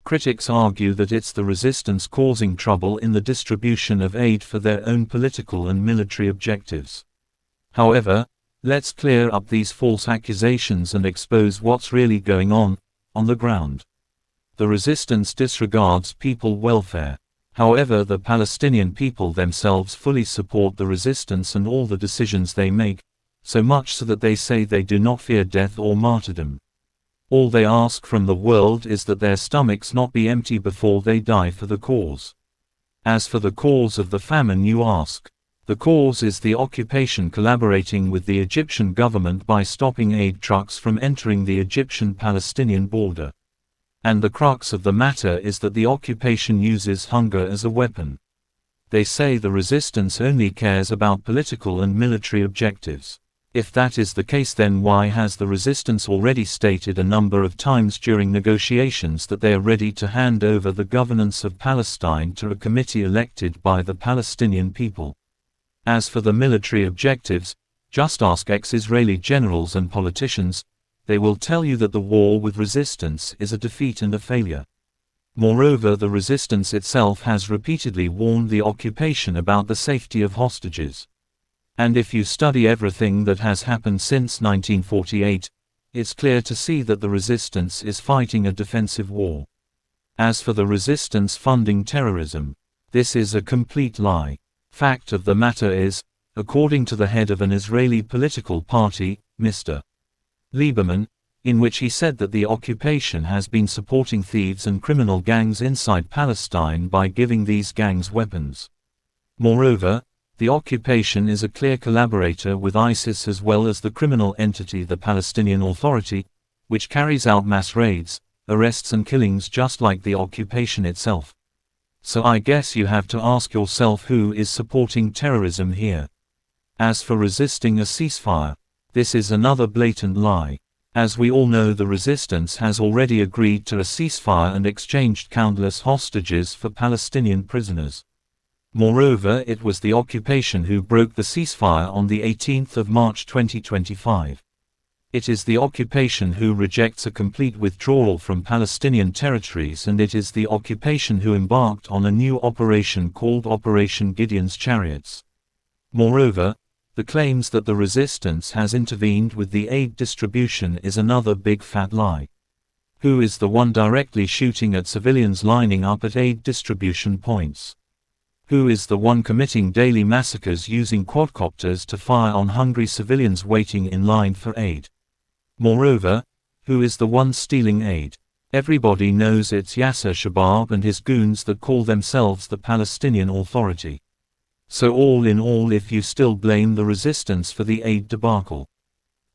Critics argue that it's the resistance causing trouble in the distribution of aid for their own political and military objectives. However, let's clear up these false accusations and expose what's really going on the ground. The resistance disregards people welfare. However, the Palestinian people themselves fully support the resistance and all the decisions they make, so much so that they say they do not fear death or martyrdom. All they ask from the world is that their stomachs not be empty before they die for the cause. As for the cause of the famine, you ask. The cause is the occupation collaborating with the Egyptian government by stopping aid trucks from entering the Egyptian-Palestinian border. And the crux of the matter is that the occupation uses hunger as a weapon. They say the resistance only cares about political and military objectives. If that is the case, then why has the resistance already stated a number of times during negotiations that they are ready to hand over the governance of Palestine to a committee elected by the Palestinian people? As for the military objectives, just ask ex-Israeli generals and politicians. They will tell you that the war with resistance is a defeat and a failure. Moreover, the resistance itself has repeatedly warned the occupation about the safety of hostages. And if you study everything that has happened since 1948, it's clear to see that the resistance is fighting a defensive war. As for the resistance funding terrorism, this is a complete lie. Fact of the matter is, according to the head of an Israeli political party, Mr. Lieberman, in which he said that the occupation has been supporting thieves and criminal gangs inside Palestine by giving these gangs weapons. Moreover, the occupation is a clear collaborator with ISIS as well as the criminal entity the Palestinian Authority, which carries out mass raids, arrests and killings just like the occupation itself. So I guess you have to ask yourself who is supporting terrorism here. As for resisting a ceasefire, this is another blatant lie. As we all know, the resistance has already agreed to a ceasefire and exchanged countless hostages for Palestinian prisoners. Moreover, it was the occupation who broke the ceasefire on the 18th of March 2025. It is the occupation who rejects a complete withdrawal from Palestinian territories, and it is the occupation who embarked on a new operation called Operation Gideon's Chariots. Moreover, the claims that the resistance has intervened with the aid distribution is another big fat lie. Who is the one directly shooting at civilians lining up at aid distribution points? Who is the one committing daily massacres using quadcopters to fire on hungry civilians waiting in line for aid? Moreover, who is the one stealing aid? Everybody knows it's Yasser Shabab and his goons that call themselves the Palestinian Authority. So all in all, if you still blame the resistance for the aid debacle,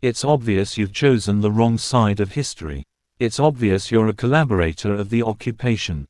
it's obvious you've chosen the wrong side of history. It's obvious you're a collaborator of the occupation.